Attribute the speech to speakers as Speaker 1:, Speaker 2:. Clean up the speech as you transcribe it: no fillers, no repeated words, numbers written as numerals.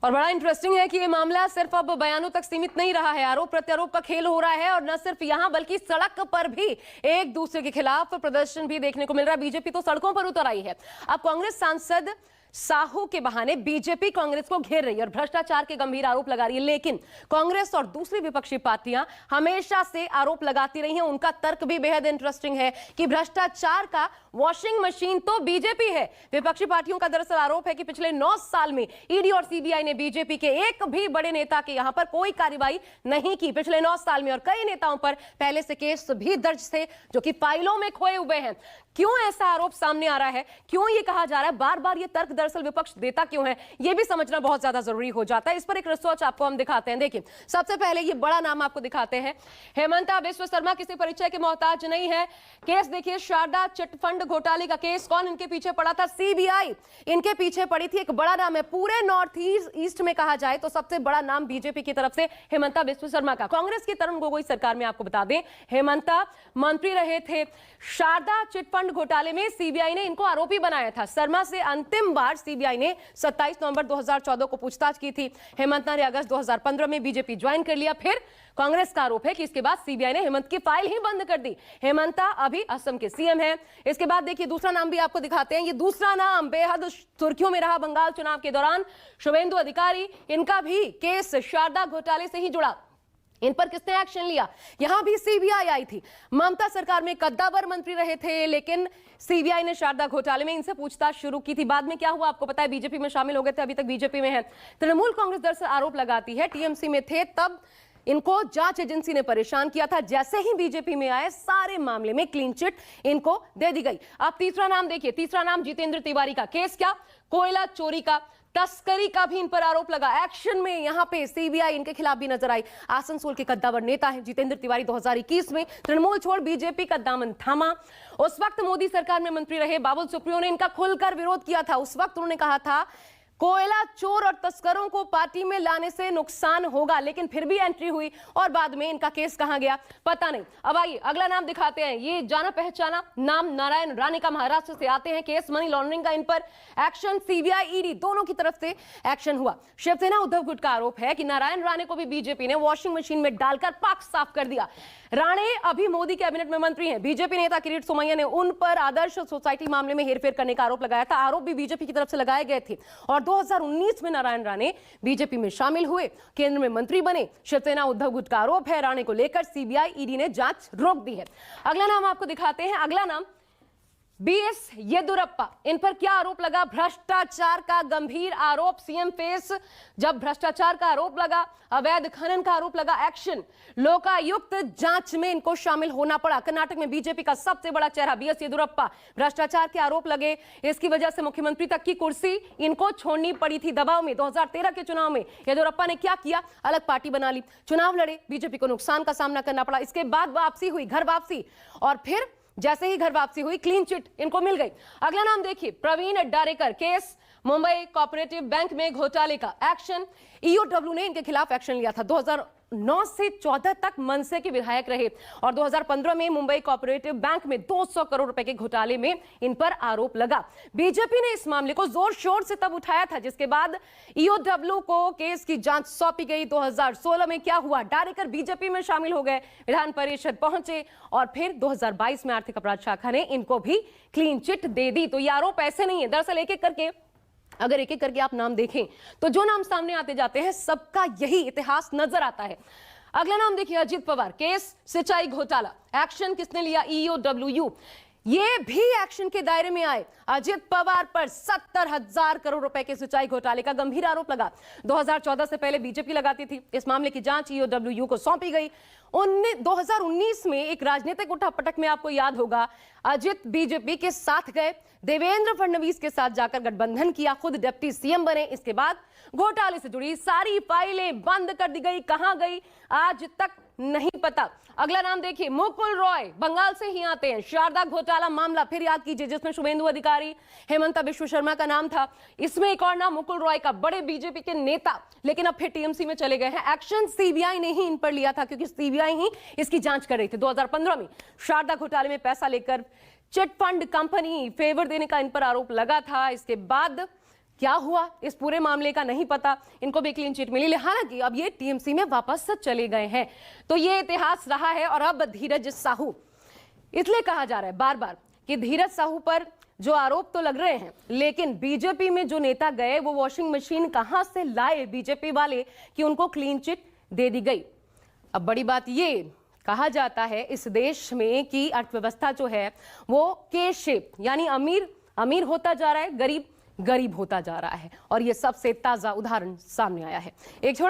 Speaker 1: और बड़ा इंटरेस्टिंग है कि ये मामला सिर्फ अब बयानों तक सीमित नहीं रहा है। आरोप प्रत्यारोप का खेल हो रहा है और न सिर्फ यहां बल्कि सड़क पर भी एक दूसरे के खिलाफ प्रदर्शन भी देखने को मिल रहा है। बीजेपी तो सड़कों पर उतर आई है। अब कांग्रेस सांसद साहू के बहाने बीजेपी कांग्रेस को घेर रही है और भ्रष्टाचार के गंभीर आरोप लगा रही है। लेकिन कांग्रेस और दूसरी विपक्षी पार्टियां हमेशा से आरोप लगाती रही हैं। उनका तर्क भी बेहद इंटरेस्टिंग है कि भ्रष्टाचार का वॉशिंग मशीन तो बीजेपी है। विपक्षी पार्टियों का दरअसल आरोप है कि पिछले 9 साल में ईडी और सीबीआई ने बीजेपी के एक भी बड़े नेता के यहां पर कोई कार्रवाई नहीं की पिछले 9 साल में, और कई नेताओं पर पहले से केस भी दर्ज थे जो कि फाइलों में खोए हुए हैं। क्यों ऐसा आरोप सामने आ रहा है, क्यों ये कहा जा रहा है, बार बार ये तर्क दरअसल विपक्ष देता क्यों है, ये भी समझना बहुत ज्यादा जरूरी हो जाता है। इस पर एक रिसर्च आपको हम दिखाते हैं। देखिए, सबसे पहले ये बड़ा नाम आपको दिखाते हैं। हेमंता बिश्व शर्मा किसी परिचय के मोहताज नहीं है। केस देखिए, शारदा चिटफंड घोटाले का केस। कौन इनके पीछे पड़ा था? सीबीआई इनके पीछे पड़ी थी। एक बड़ा नाम है पूरे नॉर्थ ईस्ट में कहा जाए तो सबसे बड़ा नाम बीजेपी की तरफ से हेमंता बिश्व शर्मा का। कांग्रेस की तरुण गोगोई सरकार में आपको बता दें हेमंता मंत्री रहे थे। शारदा चिटफंड घोटाले में सीबीआई ने इनको आरोपी बनाया था। शर्मा से अंतिम बार सीबीआई ने 27 नवंबर 2014 को पूछताछ की थी। हेमंता ने अगस्त 2015 में बीजेपी ज्वाइन कर लिया। फिर कांग्रेस का आरोप है कि इसके बाद सीबीआई ने हेमंत की फाइल ही बंद कर दी। हेमंता अभी असम के सीएम है। इसके बाद देखिए दूसरा नाम भी आपको दिखाते हैं। ये दूसरा नाम बेहद सुर्खियों में रहा बंगाल चुनाव के दौरान, शुभेंदु अधिकारी। इनका भी केस शारदा घोटाले से ही जुड़ा। इन पर किसने एक्शन लिया? यहां भी सीबीआई आई थी। ममता सरकार में कद्दावर मंत्री रहे थे, लेकिन सीबीआई ने शारदा घोटाले में इनसे पूछताछ शुरू की थी। बाद में क्या हुआ आपको पता है, बीजेपी में शामिल हो गए थे, अभी तक बीजेपी में है। तृणमूल कांग्रेस दरअसल आरोप लगाती है टीएमसी में थे तब इनको जांच एजेंसी ने परेशान किया था। जैसे ही बीजेपी में आए सारे मामले में क्लीन चिट इनको दे दी गई। अब तीसरा नाम देखिए, तीसरा नाम जितेंद्र तिवारी का। केस क्या? कोयला चोरी का, तस्करी का भी इन पर आरोप लगा। एक्शन में यहां पे सीबीआई इनके खिलाफ भी नजर आई। आसनसोल के कद्दावर नेता हैं जितेंद्र तिवारी। 2021 में तृणमूल छोड़ बीजेपी का दामन थामा। उस वक्त मोदी सरकार में मंत्री रहे बाबुल सुप्रियो ने इनका खुलकर विरोध किया था। उस वक्त उन्होंने कहा था कोयला चोर और तस्करों को पार्टी में लाने से नुकसान होगा, लेकिन फिर भी एंट्री हुई और बाद में इनका केस कहां गया पता नहीं। अब आइए अगला नाम दिखाते हैं। ये जाना पहचाना नाम नारायण राणे का। महाराष्ट्र से आते हैं। केस मनी लॉन्ड्रिंग का। इन पर एक्शन सीबीआई ईडी दोनों की तरफ से एक्शन हुआ। शिवसेना उद्धव गुट का आरोप है कि नारायण राणे को भी बीजेपी ने वॉशिंग मशीन में डालकर पाक साफ कर दिया। राणे अभी मोदी कैबिनेट में मंत्री हैं। बीजेपी नेता किरीट सोमैया ने उन पर आदर्श सोसाइटी मामले में हेरफेर करने का आरोप लगाया था। आरोप भी बीजेपी की तरफ से लगाए गए थे और 2019 में नारायण राणे बीजेपी में शामिल हुए, केंद्र में मंत्री बने। शिवसेना उद्धव गुट का आरोप है। राणे को लेकर सीबीआई ईडी ने जांच रोक दी है। अगला नाम आपको दिखाते हैं। अगला नाम बीएस येदियुरप्पा। इन पर क्या आरोप लगा? भ्रष्टाचार का गंभीर आरोप। सीएम फेस जब भ्रष्टाचार का आरोप लगा, अवैध खनन का आरोप लगा, एक्शन। लोकायुक्त जांच में इनको शामिल होना पड़ा। कर्नाटक में बीजेपी का सबसे बड़ा चेहरा बीएस येदियुरप्पा। भ्रष्टाचार के आरोप लगे, इसकी वजह से मुख्यमंत्री तक की कुर्सी इनको छोड़नी पड़ी थी दबाव में। 2013 के चुनाव में येदियुरप्पा ने क्या किया? अलग पार्टी बना ली, चुनाव लड़े, बीजेपी को नुकसान का सामना करना पड़ा। इसके बाद वापसी हुई, घर वापसी, और फिर जैसे ही घर वापसी हुई क्लीन चिट इनको मिल गई। अगला नाम देखिए, Praveen Darekar. Case Mumbai cooperative bank में घोटाले का। एक्शन ईओडब्ल्यू ने इनके खिलाफ एक्शन लिया था। 2009 से 14 तक मनसे के विधायक रहे और 2015 में मुंबई कोऑपरेटिव बैंक में 200 करोड़ रुपए के घोटाले में इन पर आरोप लगा। बीजेपी ने इस मामले को जोर शोर से तब उठाया था जिसके बाद ईओडब्ल्यू को केस की जांच सौंपी गई। 2016 में क्या हुआ? डारेकर बीजेपी में शामिल हो गए, विधान परिषद पहुंचे और फिर 2022 में आर्थिक अपराध शाखा ने इनको भी क्लीन चिट दे दी। तो ये आरोप ऐसे नहीं है। दरअसल एक एक करके अगर एक एक करके आप नाम देखें तो जो नाम सामने आते जाते हैं सबका यही इतिहास नजर आता है। अगला नाम देखिए, अजित पवार। केस सिंचाई घोटाला। एक्शन किसने लिया? ईओडब्ल्यू। ये भी एक्शन के दायरे में आए। अजित पवार पर 70,000 करोड़ रुपए के सिंचाई घोटाले का गंभीर आरोप लगा। 2014 से पहले बीजेपी लगाती थी। इस मामले की जांच ईओडब्ल्यू को सौंपी गई। 2019 में एक राजनीतिक उठापटक में आपको याद होगा, अजित बीजेपी के साथ गए, देवेंद्र फडणवीस के साथ जाकर गठबंधन किया, खुद डिप्टी सीएम बने। इसके बाद घोटाले से जुड़ी सारी फाइलें बंद कर दी गई। कहां गई आज तक नहीं पता। अगला नाम देखिए, मुकुल रॉय। बंगाल से ही आते हैं। शारदा घोटाला मामला फिर याद कीजिए जिसमें शुभेंदु अधिकारी, हेमंता बिश्व शर्मा का नाम था। इसमें एक और नाम मुकुल रॉय का, बड़े बीजेपी के नेता, लेकिन अब फिर टीएमसी में चले गए हैं। एक्शन सीबीआई ने ही इन पर लिया था क्योंकि सीबीआई ही इसकी जांच कर रही थी। 2015 में शारदा घोटाले में पैसा लेकर चिट फंड कंपनी फेवर देने का इन पर आरोप लगा था। इसके बाद क्या हुआ इस पूरे मामले का नहीं पता, इनको भी क्लीन चिट मिली। हालांकि अब ये टीएमसी में वापस चले गए हैं। तो ये इतिहास रहा है। और अब धीरज साहू, इसलिए कहा जा रहा है बार बार कि धीरज साहू पर जो आरोप तो लग रहे हैं, लेकिन बीजेपी में जो नेता गए वो वॉशिंग मशीन कहां से लाए बीजेपी वाले कि उनको क्लीन चिट दे दी गई। अब बड़ी बात ये कहा जाता है इस देश में कि अर्थव्यवस्था जो है वो के शेप, यानी अमीर अमीर होता जा रहा है, गरीब गरीब होता जा रहा है। और ये सबसे ताजा उदाहरण सामने आया है। एक छोटा